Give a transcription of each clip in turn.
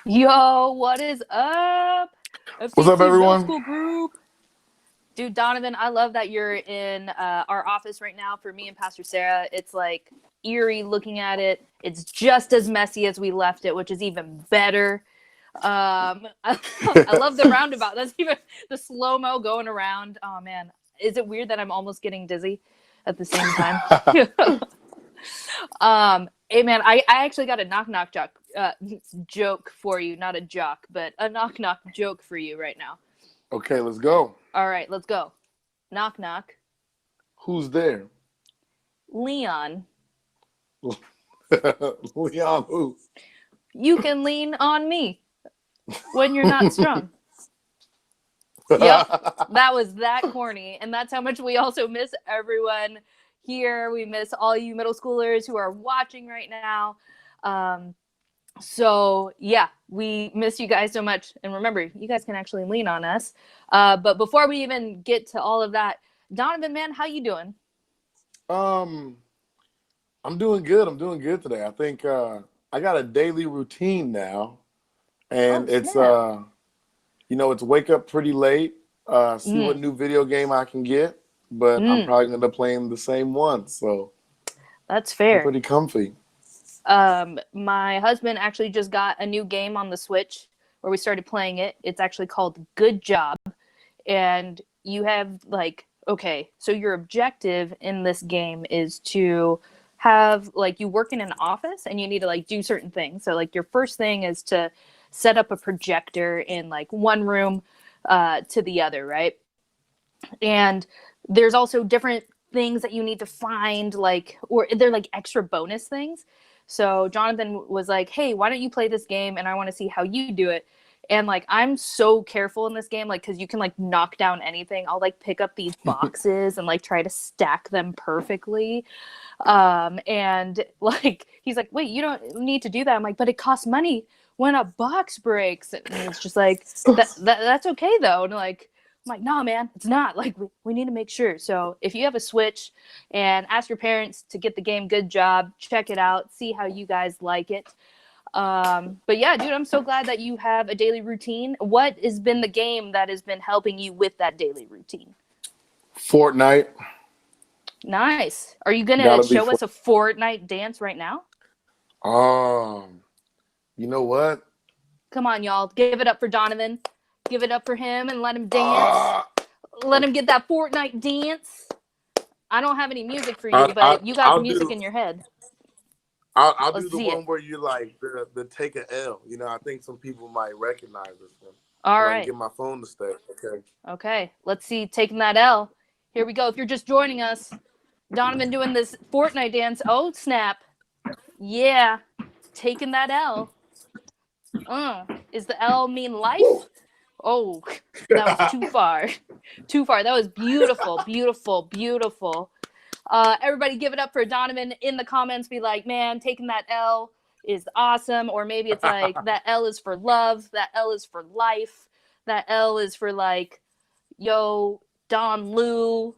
Yo, what is up? What's up, FCC Middle everyone? School Group. Dude, Donovan, I love that you're in our office right now. For me and Pastor Sarah, it's like eerie looking at it. It's just as messy as we left it, which is even better. I love the roundabout. That's even the slow mo going around. Oh man, is it weird that I'm almost getting dizzy at the same time? Hey man, I actually got a knock joke for you, not a jock, but a knock joke for you right now. Okay, let's go. All right, let's go. Knock knock. Who's there? Leon, Leon who? you can lean on me when you're not strong. Yep, that was that corny, and that's how much we also miss everyone here. We miss all you middle schoolers who are watching right now. Um, So yeah, we miss you guys so much. And remember, you guys can actually lean on us. But before we even get to all of that, Donovan, man, how you doing? um, I'm doing good. I'm doing good today. I think I got a daily routine now, Oh and snap! it's wake up pretty late, see what Mm, new video game I can get, but I'm mm, probably gonna end up playing the same one, so that's I'm fair. pretty comfy. My husband actually just got a new game on the Switch where we started playing it. It's actually called Good Job, and you have like okay, so your objective in this game is to have like you work in an office and you need to like do certain things. So like your first thing is to set up a projector in like one room to the other, right? And there's also different things that you need to find, like, or they're like extra bonus things. So Jonathan was like, hey, why don't you play this game and I want to see how you do it. And like I'm so careful in this game, like because you can like knock down anything. I'll like pick up these boxes and like try to stack them perfectly. And like he's like, wait, you don't need to do that. I'm like, but it costs money when a box breaks. And it's just like that's okay though. And like I'm like, nah, man, it's not. Like, we need to make sure. So, if you have a Switch and ask your parents to get the game Good Job, check it out, see how you guys like it. But yeah, dude, I'm so glad that you have a daily routine. What has been the game that has been helping you with that daily routine? Fortnite, Nice. Are you going to gotta be show for. us a Fortnite dance right now? Um, you know what? Come on, y'all. Give it up for Donovan. Give it up for him and let him dance. Ah, Let him okay. get that Fortnite dance. I don't have any music for I, you, I but you got I'll music do in your head. I'll do Let's the see it. one where you like the take a L. You know, I think some people might recognize this one. All If I can right. get my phone to stay. Okay. Okay. Let's see. Taking that L. Here we go. If you're just joining us, Donovan doing this Fortnite dance. Oh, snap. Yeah. Taking that L. Is the L mean life? Oh, that was too far. Too far. That was beautiful, beautiful, beautiful. Everybody give it up for Donovan in the comments. Be like, man, taking that L is awesome. Or maybe it's like, that L is for love. That L is for life. That L is for like, yo, Don Lou.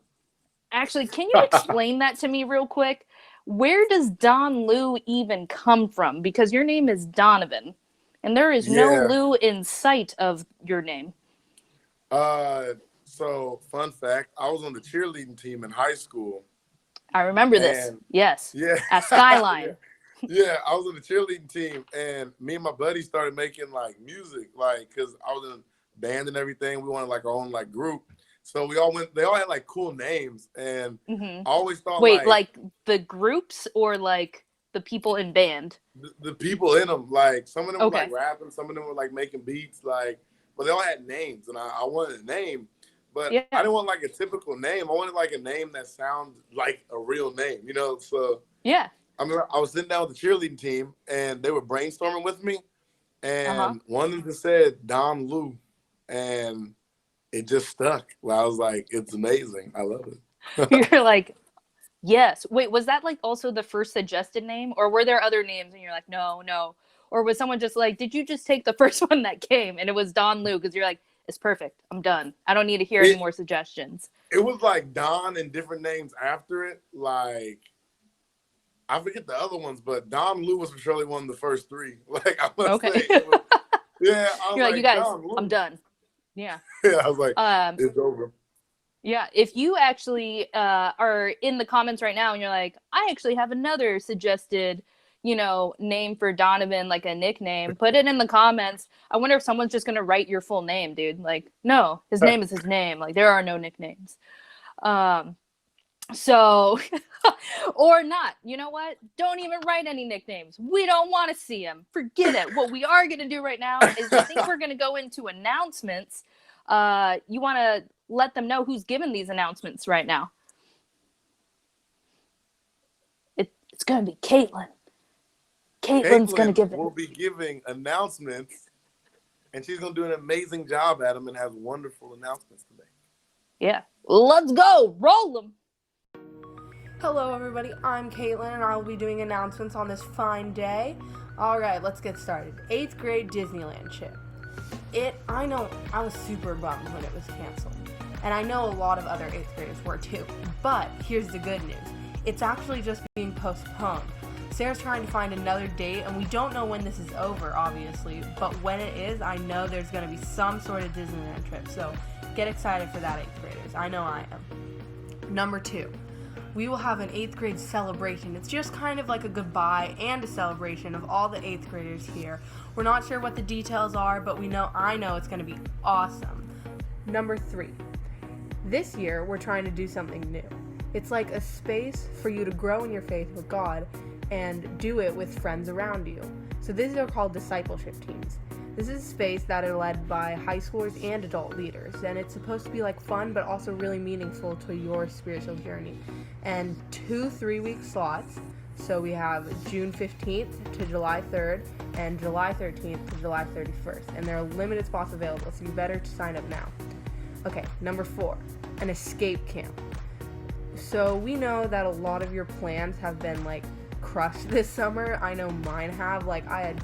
Actually, can you explain that to me real quick? Where does Don Lou even come from? Because your name is Donovan, and there is no Yeah. Lou in sight of your name. Uh. So, fun fact: I was on the cheerleading team in high school, I remember this. and Yes, yeah, at yeah, Skyline. yeah. I was on the cheerleading team, and me and my buddy started making like music, like because I was in band and everything. We wanted like our own like group, so we all went. They all had like cool names, and Hmm. I always thought Wait, like like the groups or like the people in band? the people in them, like some of them were like Okay. rapping, some of them were like making beats, like, but they all had names, and I wanted a name, but I Yeah. didn't want like a typical name. I wanted like a name that sounds like a real name, you know. So Yeah. I mean, I was sitting down with the cheerleading team, and they were brainstorming with me, Uh huh. and one of them said Don Lou, and it just stuck. Well, I was like, it's amazing. I love it. You're like, yes. Wait, was that like also the first suggested name, or were there other names and you're like, no, no? Or was someone just like, did you just take the first one that came and it was Don Lou? Because you're like, it's perfect. I'm done. I don't need to hear any it more suggestions. it was like Don and different names after it, like I forget the other ones, but Dom Lou was for surely one of the first three. Like I must say, Okay. Yeah, I was You're like, you like, guys, John, I'm look. done. Yeah. Yeah, I was like, Um, it's over. yeah. If you actually are in the comments right now and you're like, I actually have another suggested, name for Donovan, like a nickname, put it in the comments. I wonder if someone's just gonna write your full name, dude. Like, no, his name is his name. Like, there are no nicknames. Um, So, or not. You know what? Don't even write any nicknames. We don't want to see them. Forget it. What we are going to do right now is I think we're going to go into announcements. You want to let them know who's giving these announcements right now? It's going to be Caitlin. Caitlin's going to Caitlin give it. will be giving announcements, and she's going to do an amazing job at them and has wonderful announcements today. Yeah. Let's go. Roll them. Hello everybody, I'm Caitlin and I will be doing announcements on this fine day. Alright, let's get started. 8th grade Disneyland trip. I know, I was super bummed when it was canceled. And I know a lot of other 8th graders were too. But here's the good news. It's actually just being postponed. Sarah's trying to find another date and we don't know when this is over, obviously. But when it is, I know there's going to be some sort of Disneyland trip. So get excited for that, 8th graders. I know I am. Number 2. We will have an 8th grade celebration. It's just kind of like a goodbye and a celebration of all the 8th graders here. We're not sure what the details are, but I know it's going to be awesome. Number 3. This year, we're trying to do something new. It's like a space for you to grow in your faith with God and do it with friends around you. So these are called discipleship teams. This is a space that are led by high schoolers and adult leaders, and it's supposed to be like fun but also really meaningful to your spiritual journey. And 2 3-week slots, so we have June 15th to July 3rd and July 13th to July 31st, and there are limited spots available, so you better sign up now. Okay, number 4, an escape camp. So we know that a lot of your plans have been like crushed this summer. I know mine have. Like, I had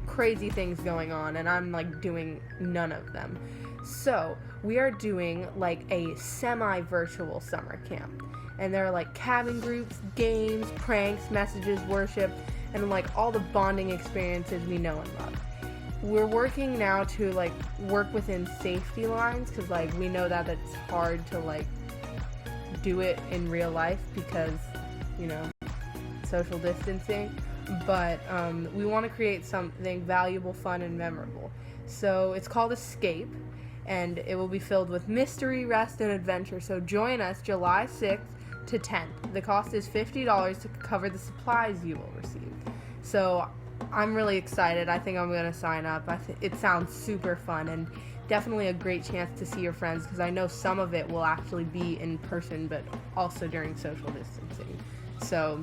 crazy things going on and I'm like doing none of them. So we are doing like a semi-virtual summer camp, and there are like cabin groups, games, pranks, messages, worship, and like all the bonding experiences we know and love. We're working now to like work within safety lines because like we know that it's hard to like do it in real life because social distancing. But we want to create something valuable, fun, and memorable. So it's called Escape, and it will be filled with mystery, rest, and adventure. So join us July 6th to 10th. The cost is $50 to cover the supplies you will receive. So I'm really excited. I think I'm going to sign up. It sounds super fun and definitely a great chance to see your friends because I know some of it will actually be in person, but also during social distancing. So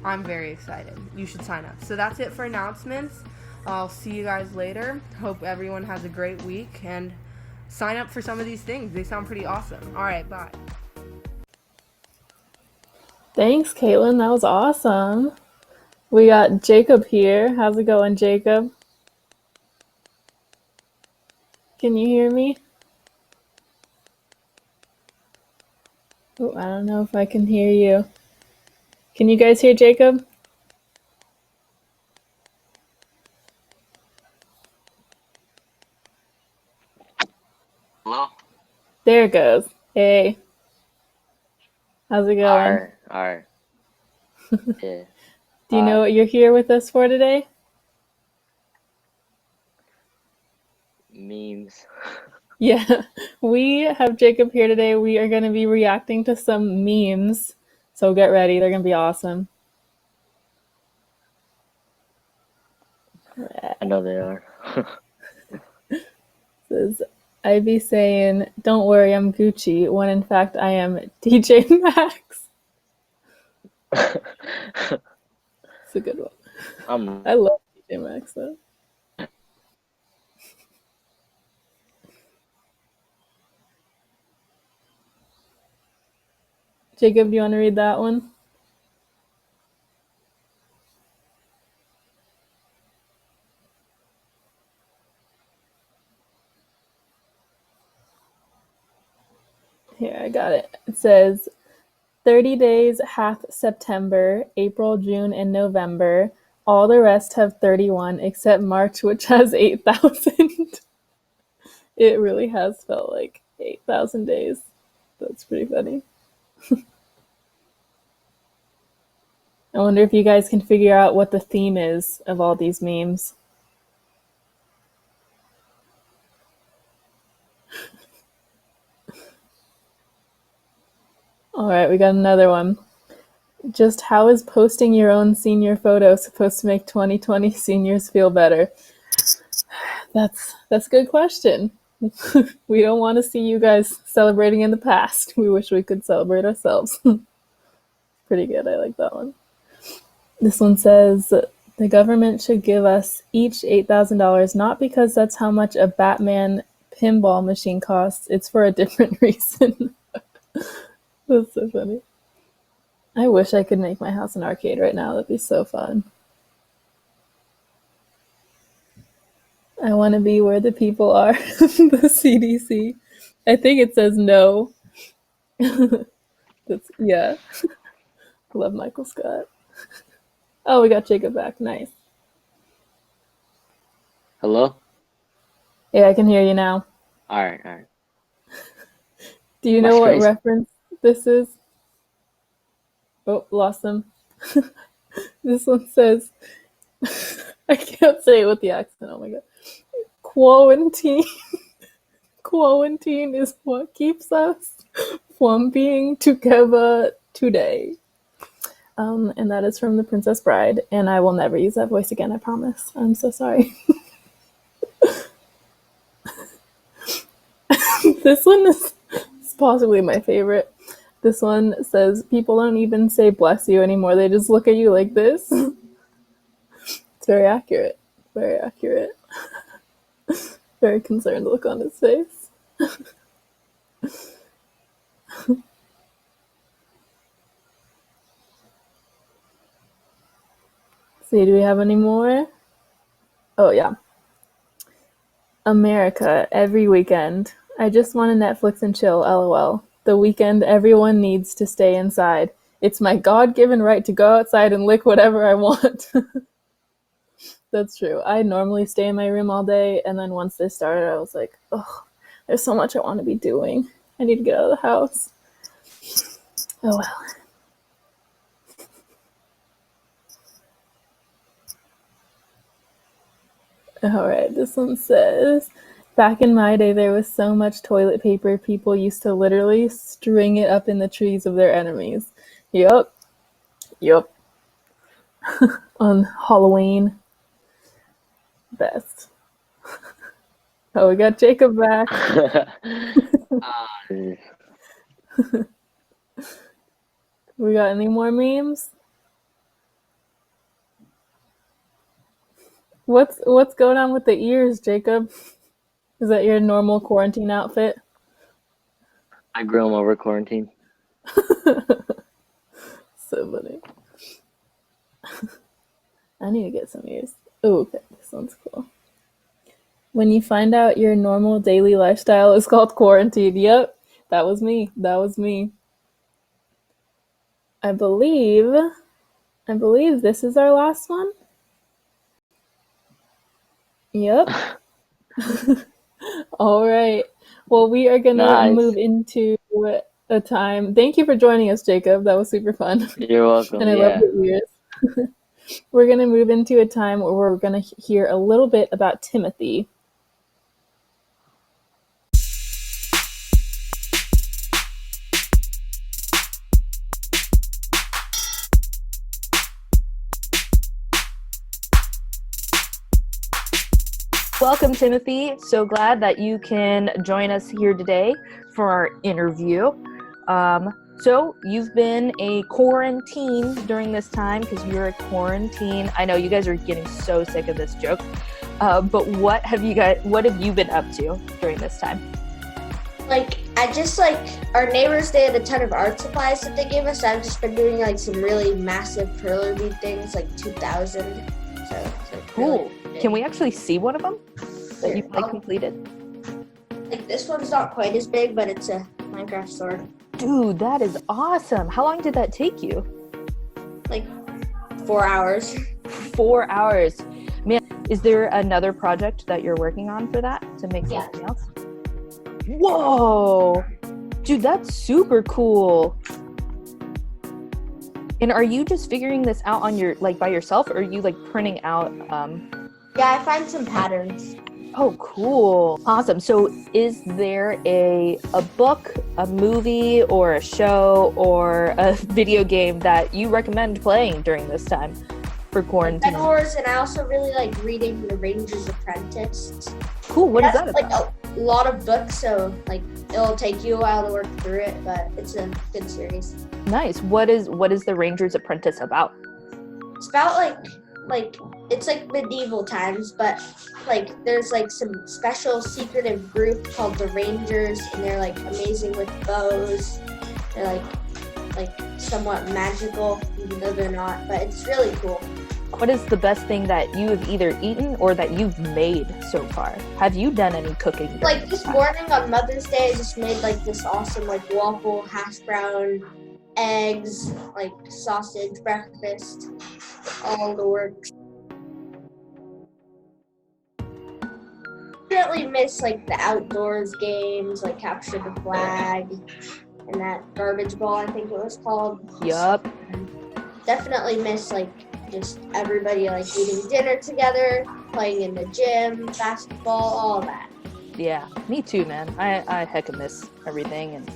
I'm very excited. You should sign up. So that's it for announcements. I'll see you guys later. Hope everyone has a great week and sign up for some of these things. They sound pretty awesome. All right, bye. Thanks, Caitlin. That was awesome. We got Jacob here. How's it going, Jacob? Can you hear me? Oh, I don't know if I can hear you. Can you guys hear Jacob? Hello? There it goes. Hey. How's it going? Alright. Yeah. Do you know what you're here with us for today? Memes. Yeah, we have Jacob here today. We are going to be reacting to some memes. So get ready. They're going to be awesome. I know they are. Says, I be saying, don't worry, I'm Gucci, when in fact I am DJ Maxx. It's a good one. I love DJ Maxx though. Jacob, do you want to read that one? Here, I got it. It says, 30 days hath September, April, June, and November. All the rest have 31 except March, which has 8,000. It really has felt like 8,000 days. That's pretty funny. I wonder if you guys can figure out what the theme is of all these memes. All right, we got another one. Just how is posting your own senior photo supposed to make 2020 seniors feel better? That's a good question. We don't want to see you guys celebrating in the past. We wish we could celebrate ourselves. Pretty good. I like that one. This one says, the government should give us each $8,000, not because that's how much a Batman pinball machine costs. It's for a different reason. That's so funny. I wish I could make my house an arcade right now. That'd be so fun. I want to be where the people are. The CDC. I think it says no. Yeah. Love Michael Scott. Oh, we got Jacob back. Nice. Hello? Yeah, I can hear you now. All right. Do you My know what screen's- reference this is? Oh, lost them. This one says, I can't say it with the accent. Oh my god. Quarantine. Quarantine is what keeps us from being together today. And that is from The Princess Bride, and I will never use that voice again, I promise. I'm so sorry. This one is possibly my favorite. This one says, people don't even say bless you anymore. They just look at you like this. It's very accurate. Very accurate. Very concerned look on his face. See, do we have any more? Oh, yeah. America, every weekend. I just want to Netflix and chill, lol. The weekend, everyone needs to stay inside. It's my God-given right to go outside and lick whatever I want. That's true. I normally stay in my room all day, and then once this started, I was like, oh, there's so much I want to be doing. I need to get out of the house. Oh, well. All right, this one says, back in my day, there was so much toilet paper, people used to literally string it up in the trees of their enemies. Yup. On Halloween. Best. Oh, we got Jacob back. We got any more memes? What's going on with the ears, Jacob? Is that your normal quarantine outfit? I grew them over quarantine. So funny. I need to get some ears. Oh, okay. This one's cool. When you find out your normal daily lifestyle is called quarantine. Yep, that was me. I believe this is our last one. Yep. All right. Well, we are going to move into a time. Thank you for joining us, Jacob. That was super fun. You're welcome. And I love your ears. We're going to move into a time where we're going to hear a little bit about Timothy. Welcome, Timothy. So glad that you can join us here today for our interview. So you've been a quarantine during this time because you're a quarantine. I know you guys are getting so sick of this joke, but what have you been up to during this time? Our neighbors, they had a ton of art supplies that they gave us. I've just been doing some really massive perler bead things, 2,000. So Cool. Really Can we actually see one of them that you completed? This one's not quite as big, but it's a Minecraft sword. Dude, that is awesome. How long did that take you? 4 hours. 4 hours. Man, is there another project that you're working on for that to make something else? Whoa, dude, that's super cool. And are you just figuring this out on your, like, by yourself, or are you like printing out? Yeah, I find some patterns. Oh, cool. Awesome. So is there a book, a movie, or a show, or a video game that you recommend playing during this time for quarantine? Star Wars, and I also really like reading The Ranger's Apprentice. Cool. What is that about? Like a lot of books, so like it'll take you a while to work through it, but it's a good series. Nice. What is The Ranger's Apprentice about? It's about like it's like medieval times, but like there's like some special secretive group called the Rangers, and they're like amazing with bows. They're like somewhat magical, even though they're not, but it's really cool. What is the best thing that you have either eaten or that you've made so far? Have you done any cooking? Like this morning on Mother's Day, I just made like this awesome like waffle, hash brown, eggs, like sausage breakfast, all the works. Definitely miss like the outdoors games, like capture the flag and that garbage ball, I think it was called. Yup. Definitely miss like just everybody like eating dinner together, playing in the gym, basketball, all that. Yeah, me too, man. I heckin' miss everything and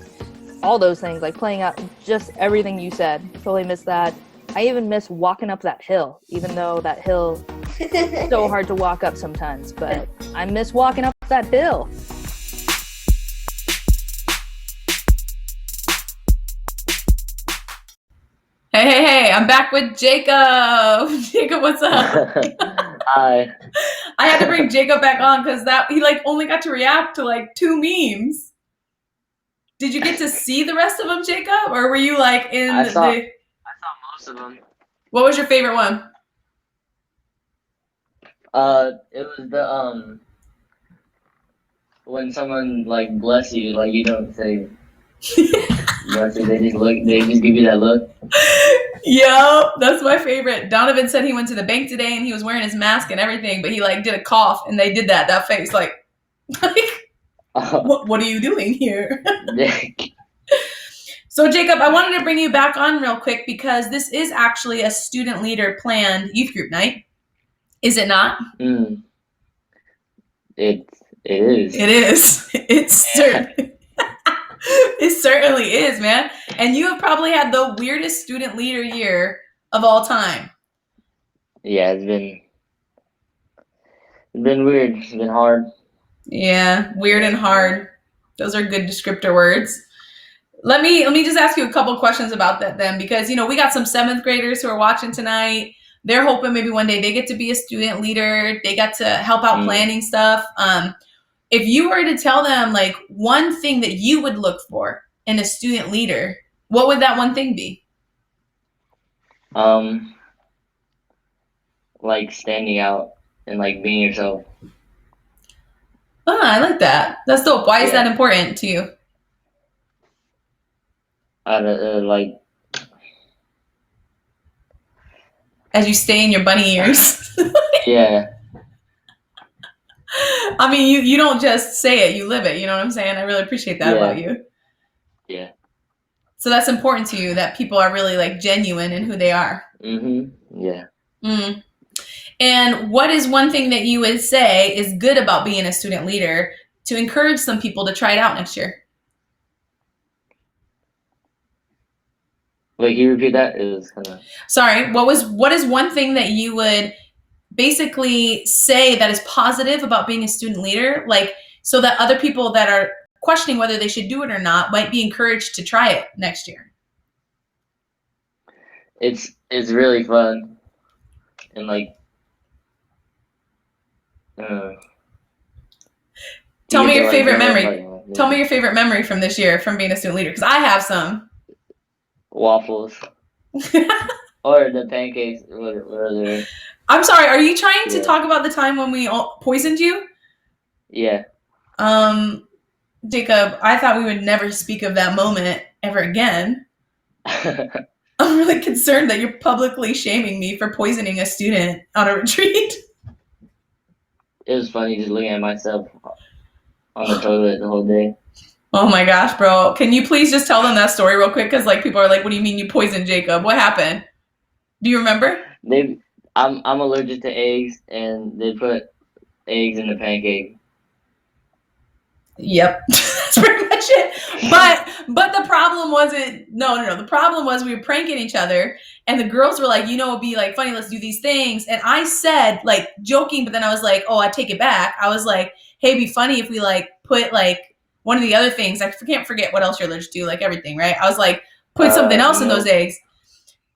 all those things, like playing out, just everything you said. Totally miss that. I even miss walking up that hill, even though that hill is so hard to walk up sometimes, but I miss walking up that hill. Hey, I'm back with Jacob. Jacob, what's up? Hi. I had to bring Jacob back on because he like only got to react to like 2 memes. Did you get to see the rest of them, Jacob? Or were you like I saw most of them. What was your favorite one? It was the when someone like bless you, like you don't say bless you, they just give you that look. Yup, that's my favorite. Donovan said he went to the bank today and he was wearing his mask and everything, but he like did a cough and they did that face like what are you doing here? So Jacob, I wanted to bring you back on real quick because this is actually a student leader planned youth group night. Is it not? It is. It is. It certainly is, man. And you have probably had the weirdest student leader year of all time. Yeah, it's been weird. It's been hard. Yeah, weird and hard. Those are good descriptor words. Let me just ask you a couple questions about that then, because we got some 7th graders who are watching tonight. They're hoping maybe one day they get to be a student leader. They got to help out planning stuff. If you were to tell them like one thing that you would look for in a student leader, what would that one thing be? Like standing out and like being yourself. Oh, I like that. That's dope. Why is that important to you? Like as you stay in your bunny ears. Yeah. I mean, you don't just say it, you live it. You know what I'm saying? I really appreciate that about you. Yeah. So that's important to you, that people are really like genuine in who they are. Yeah. And what is one thing that you would say is good about being a student leader to encourage some people to try it out next year? Wait, can you repeat that? It was kind of... Sorry, what is one thing that you would basically say that is positive about being a student leader, like so that other people that are questioning whether they should do it or not might be encouraged to try it next year? It's really fun and like tell me your favorite memory. Tell me your favorite memory from this year from being a student leader, because I have some. Waffles. Or the pancakes. Whatever. I'm sorry, are you trying to talk about the time when we all poisoned you? Yeah. Jacob, I thought we would never speak of that moment ever again. I'm really concerned that you're publicly shaming me for poisoning a student on a retreat. It was funny just looking at myself on the toilet the whole day. Oh my gosh, bro. Can you please just tell them that story real quick? Because like people are like, what do you mean you poisoned Jacob? What happened? Do you remember? I'm allergic to eggs, and they put eggs in the pancake. Yep. That's pretty much it. But the problem wasn't no. The problem was we were pranking each other, and the girls were like, it'd be like funny, let's do these things. And I said, like, joking, but then I was like, oh, I take it back. I was like, hey, it'd be funny if we like put like one of the other things. I can't forget what else you're allergic to, like everything, right? I was like, put something else in those eggs.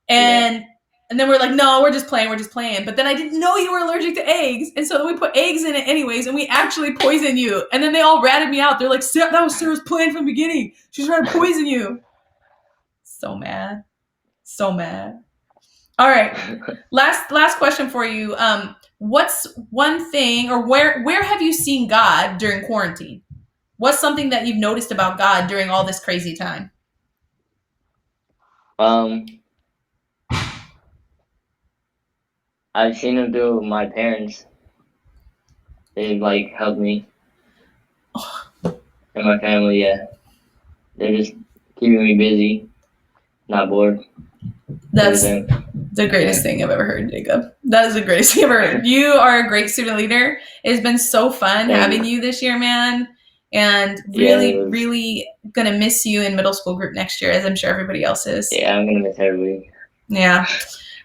And then we're like, no, we're just playing. But then I didn't know you were allergic to eggs. And so then we put eggs in it anyways, and we actually poison you. And then they all ratted me out. They're like, that was Sarah's plan from the beginning. She's trying to poison you. So mad. So mad. All right. Last question for you. What's one thing, or where have you seen God during quarantine? What's something that you've noticed about God during all this crazy time? I've seen him through my parents. They've like helped me and my family. Yeah, they're just keeping me busy, not bored. That's the greatest thing I've ever heard, Jacob. That is the greatest thing I've ever heard. You are a great student leader. It's been so fun having you this year, man. And really gonna miss you in middle school group next year, as I'm sure everybody else is. Yeah, I'm gonna miss everybody. Yeah.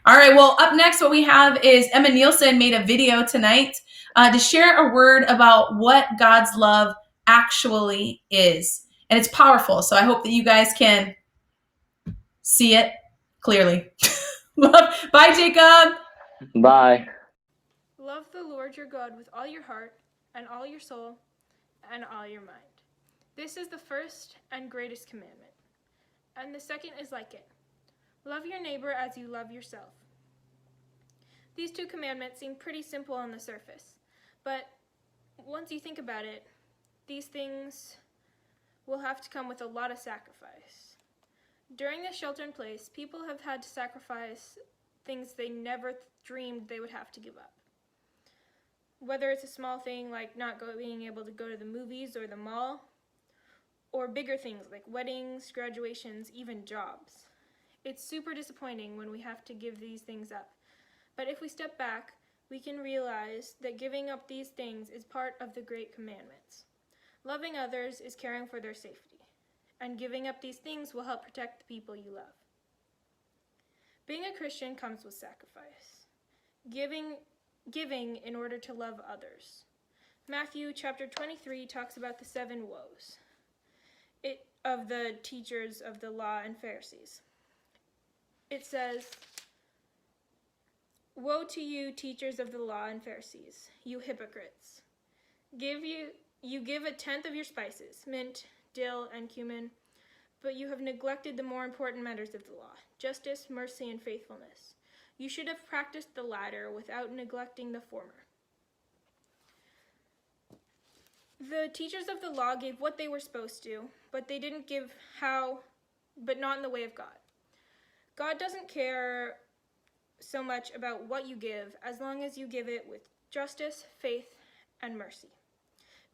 All right. Well, up next, what we have is Emma Nielsen made a video tonight to share a word about what God's love actually is. And it's powerful. So I hope that you guys can see it clearly. Bye, Jacob. Bye. Love the Lord your God with all your heart and all your soul and all your mind. This is the first and greatest commandment. And the second is like it. Love your neighbor as you love yourself. These two commandments seem pretty simple on the surface, but once you think about it, these things will have to come with a lot of sacrifice. During the shelter-in-place, people have had to sacrifice things they never dreamed they would have to give up. Whether it's a small thing like not being able to go to the movies or the mall, or bigger things like weddings, graduations, even jobs. It's super disappointing when we have to give these things up. But if we step back, we can realize that giving up these things is part of the great commandments. Loving others is caring for their safety, and giving up these things will help protect the people you love. Being a Christian comes with sacrifice. Giving in order to love others. Matthew chapter 23 talks about the 7 woes of the teachers of the law and Pharisees. It says, "Woe to you, teachers of the law and Pharisees, you hypocrites! You give a tenth of your spices, mint, dill, and cumin, but you have neglected the more important matters of the law, justice, mercy, and faithfulness. You should have practiced the latter without neglecting the former." The teachers of the law gave what they were supposed to, but they didn't give but not in the way of God. God doesn't care so much about what you give as long as you give it with justice, faith, and mercy.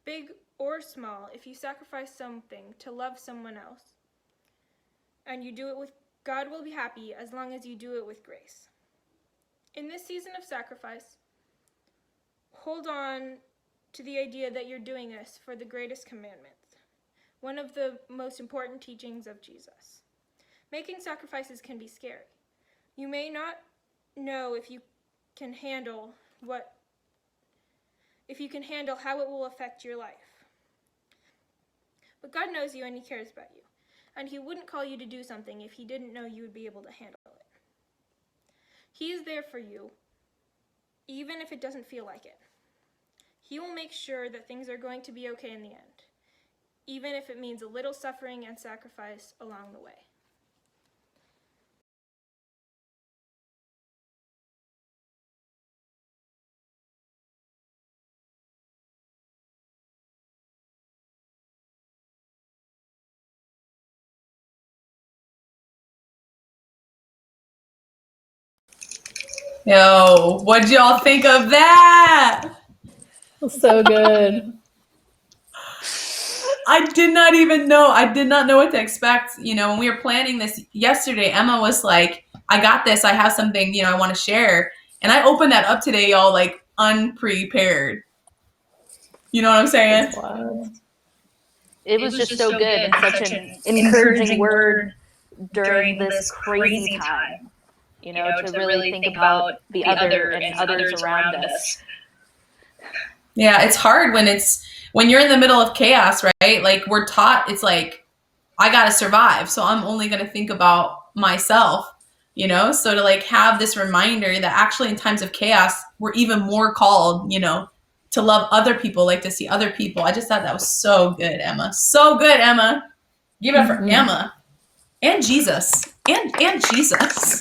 Big or small, if you sacrifice something to love someone else, and you do it with God will be happy as long as you do it with grace. In this season of sacrifice, hold on to the idea that you're doing this for the greatest commandment, one of the most important teachings of Jesus. Making sacrifices can be scary. You may not know if you can handle how it will affect your life. But God knows you and He cares about you, and He wouldn't call you to do something if He didn't know you would be able to handle it. He is there for you, even if it doesn't feel like it. He will make sure that things are going to be okay in the end, even if it means a little suffering and sacrifice along the way. Yo, what'd y'all think of that? So good. I did not even know. I did not know what to expect. You know, when we were planning this yesterday, Emma was like, I got this. I have something, I want to share. And I opened that up today, y'all, like unprepared. You know what I'm saying? Wow. It was just so good and such an encouraging word during this crazy time. To really think about the other and others around us. Yeah, it's hard when you're in the middle of chaos, right? Like we're taught, it's like, I got to survive. So I'm only going to think about myself, So to like have this reminder that actually in times of chaos, we're even more called, to love other people, like to see other people. I just thought that was so good, Emma. So good, Emma. Give it up for Emma and Jesus and Jesus.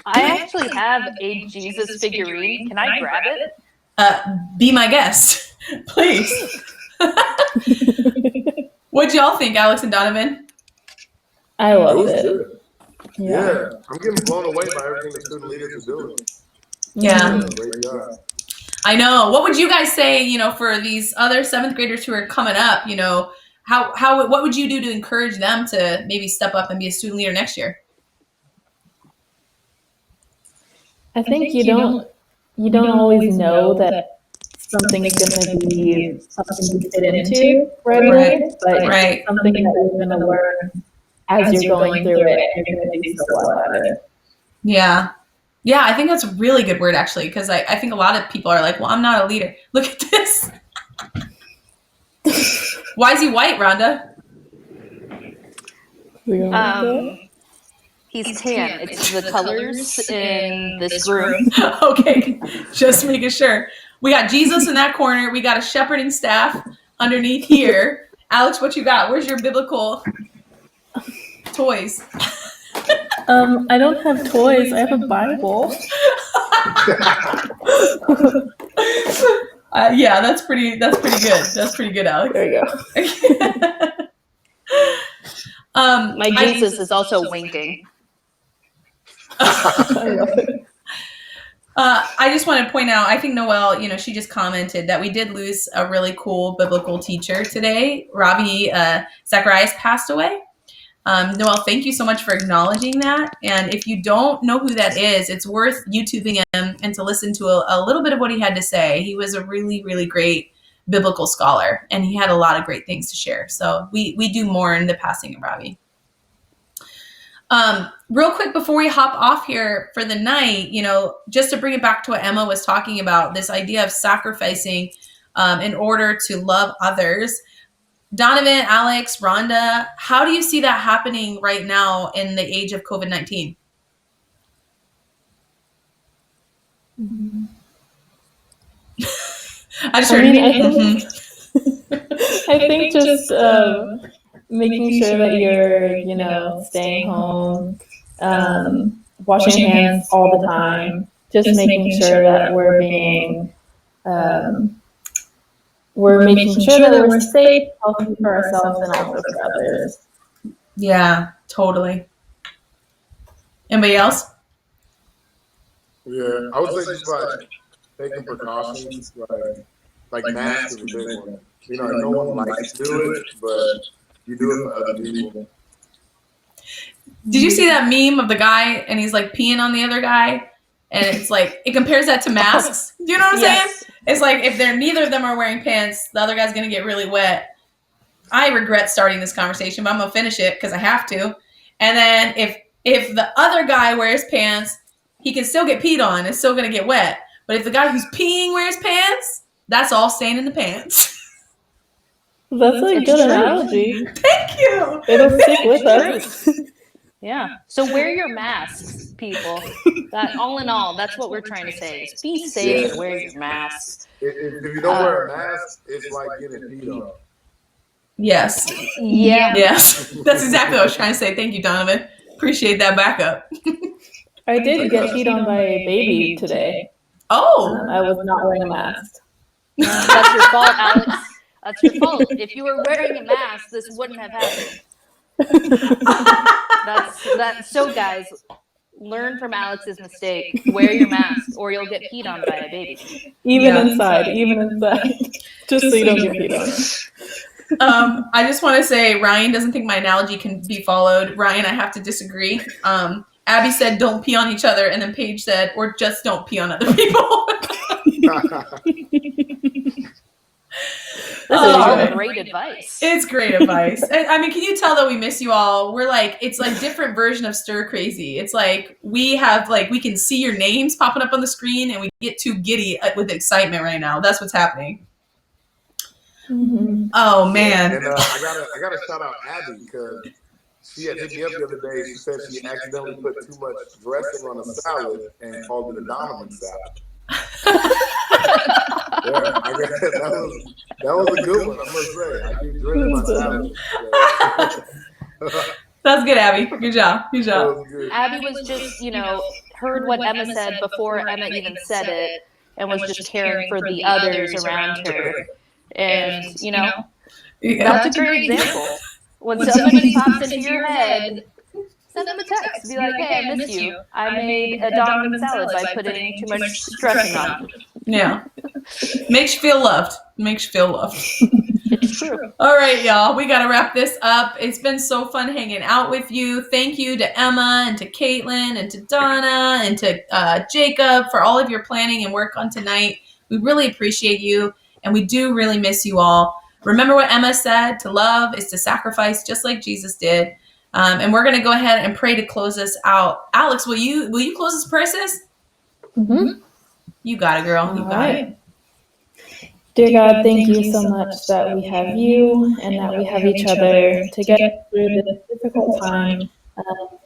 I actually have a Jesus figurine. Can I grab it? Be my guest, please. What'd y'all think, Alex and Donovan? I It loved was it. good. Yeah. Yeah, I'm getting blown away by everything the student leaders are doing. Yeah. Great job. I know. What would you guys say, for these other 7th graders who are coming up, what would you do to encourage them to maybe step up and be a student leader next year? I think you don't always know that something's going to be something you fit into right away, but it's something that you're going to learn as you're going through it, and you're going to do so well at it. Yeah. Yeah, I think that's a really good word, actually, because I think a lot of people are like, well, I'm not a leader. Look at this. Why is he white, Rhonda? He's tan. It's the colors in this room. Okay, just making sure. We got Jesus in that corner. We got a shepherding staff underneath here. Alex, what you got? Where's your biblical toys? I don't have toys. I have a Bible. Yeah, that's pretty good. That's pretty good, Alex. There you go. My Jesus is also winking. I just want to point out, I think Noelle, she just commented that we did lose a really cool biblical teacher today. Robbie Zacharias passed away. Noelle, thank you so much for acknowledging that. And if you don't know who that is, it's worth YouTubing him and to listen to a little bit of what he had to say. He was a really, really great biblical scholar, and he had a lot of great things to share. So we do mourn the passing of Robbie. Real quick before we hop off here for the night, just to bring it back to what Emma was talking about, this idea of sacrificing in order to love others. Donovan, Alex, Rhonda, how do you see that happening right now in the age of COVID-19? I think just making sure that you're, staying home, washing your hands all the time, just making sure that we're being, making sure that we're safe, healthy for ourselves and also for others. Yeah, totally. Anybody else? Yeah, I would say just like taking precautions, like masks is a big one. No one likes to do it, but you do it for other people. Did you see that meme of the guy and he's like peeing on the other guy? And it's like, it compares that to masks. Do you know what I'm saying? It's like if neither of them are wearing pants, the other guy's going to get really wet. I regret starting this conversation, but I'm going to finish it because I have to. And then if the other guy wears pants, he can still get peed on. It's still going to get wet. But if the guy who's peeing wears pants, that's all staying in the pants. That's a good analogy. Thank you. It'll stick with us. Yeah. So wear your masks, people. That all in all, that's what we're trying to say. Is be safe and wear your masks. If you don't wear a mask, it's like getting peed on. Yes. Yeah. Yes. That's exactly what I was trying to say. Thank you, Donovan. Appreciate that backup. I did get peed on by a baby today. Oh. I was not wearing a mask. That's your fault, Alex. That's your fault. If you were wearing a mask, this wouldn't have happened. So guys, learn from Alex's mistake. Wear your mask, or you'll get peed on by a baby. Even inside. Just so you don't get peed on. I just want to say Ryan doesn't think my analogy can be followed. Ryan, I have to disagree. Abby said don't pee on each other, and then Paige said, or just don't pee on other people. This is all great advice. It's great advice. I mean, can you tell that we miss you all? We're like, it's like different version of stir crazy. It's like we can see your names popping up on the screen, and we get too giddy with excitement right now. That's what's happening. Mm-hmm. Oh man! And I gotta shout out Abby because she had hit me up the other day. She said she accidentally put too much dressing on a salad and called it a Donovan salad. Yeah, I guess that was a good one. I must say, I keep drinking my salad. That's good, Abby. Good job. Abby was just, heard what Emma said before Emma even said it, and was just caring for the others around her. And that's a great example. When somebody pops into your head, send them a text. Be like, hey, I miss you. I made a Donovan salad by putting too much dressing on. Yeah. Makes you feel loved. It's true. All right, y'all. We got to wrap this up. It's been so fun hanging out with you. Thank you to Emma and to Caitlin and to Donna and to Jacob for all of your planning and work on tonight. We really appreciate you, and we do really miss you all. Remember what Emma said, to love is to sacrifice just like Jesus did. And we're going to go ahead and pray to close us out. Alex, will you close this prayer, sis? Mm-hmm. You got it, girl. You got it. Dear God, thank you so much that we have you and that we have each other to get through this difficult time. I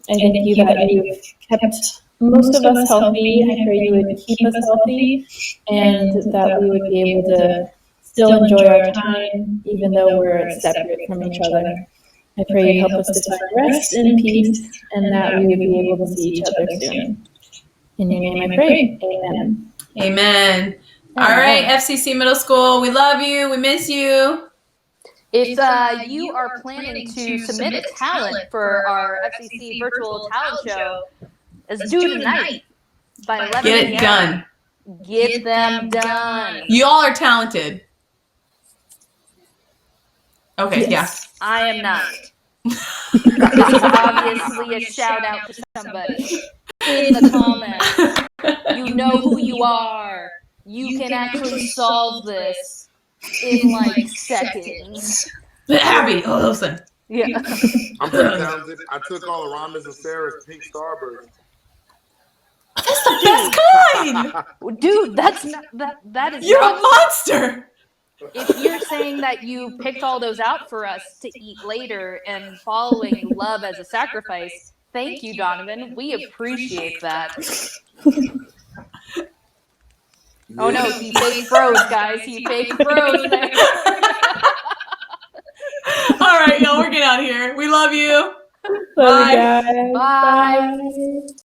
thank you that you've kept most of us healthy. I pray you would keep us healthy and that we would be able to still enjoy our time even though we're separate from each other. I pray you help us to find rest and peace and that we would be able to see each other soon. In your name I pray. Amen. Amen. All right, FCC Middle School, we love you. We miss you. If you are planning to submit a talent for our FCC virtual talent show, it's due tonight by 11 Get p.m. it done. Get them done. You all are talented. Okay, yes. Yeah. I am not. This is obviously a shout out to somebody in the comments. You know who you are. You can actually solve this in like seconds. Abby, listen. Yeah. I'm pretty talented. I took all of Rhonda's and Sarah's pink starburst. That's the best kind. Dude, that's not that is. You're a monster. If you're saying that you picked all those out for us to eat later and following love as a sacrifice, thank you, Donovan. We appreciate that. Oh no, he fake froze, guys. He fake froze there. All right, y'all, we're getting out of here. We love you. Love you guys. Bye. Bye.